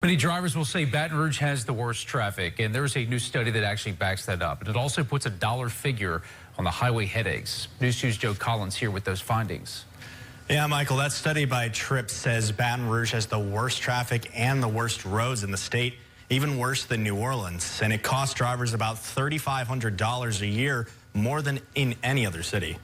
Many drivers will say Baton Rouge has the worst traffic, and there's a new study that actually backs that up. And it also puts a dollar figure on the highway headaches. News 2's Joe Collins here with those findings. Yeah, Michael, that study by Tripp says Baton Rouge has the worst traffic and the worst roads in the state, even worse than New Orleans. And it costs drivers about $3,500 a year, more than in any other city.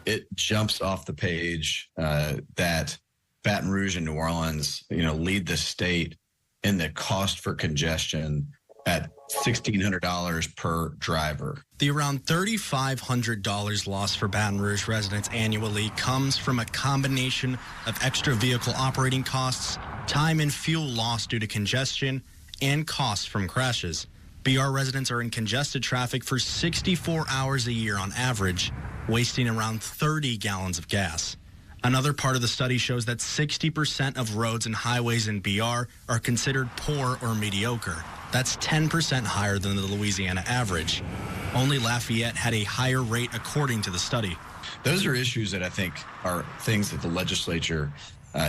It jumps off the page that Baton Rouge and New Orleans, lead the state in the cost for congestion at $1,600 per driver. The around $3,500 lost for Baton Rouge residents annually comes from a combination of extra vehicle operating costs, time and fuel lost due to congestion, and costs from crashes. BR residents are in congested traffic for 64 hours a year on average, wasting around 30 gallons of gas. Another part of the study shows that 60% of roads and highways in BR are considered poor or mediocre. That's 10% higher than the Louisiana average. Only Lafayette had a higher rate according to the study. Those are issues that I think are things that the legislature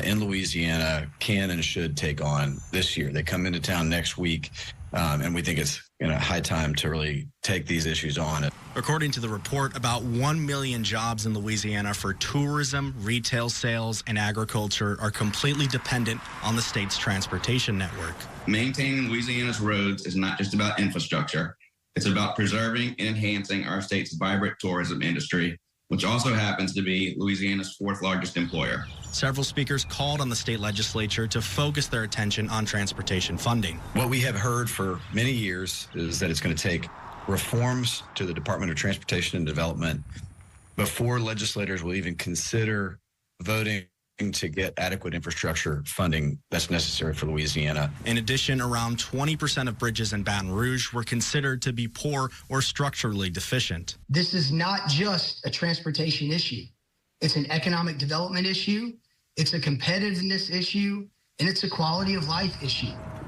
in Louisiana can and should take on this year. They come into town next week, and we think it's high time to really take these issues on. According to the report, about 1 million jobs in Louisiana for tourism, retail sales, and agriculture are completely dependent on the state's transportation network. Maintaining Louisiana's roads is not just about infrastructure. It's about preserving and enhancing our state's vibrant tourism industry, which also happens to be Louisiana's fourth largest employer. Several speakers called on the state legislature to focus their attention on transportation funding. What we have heard for many years is that it's going to take reforms to the Department of Transportation and Development before legislators will even consider voting to get adequate infrastructure funding that's necessary for Louisiana. In addition, around 20% of bridges in Baton Rouge were considered to be poor or structurally deficient. This is not just a transportation issue. It's an economic development issue, it's a competitiveness issue, and it's a quality of life issue.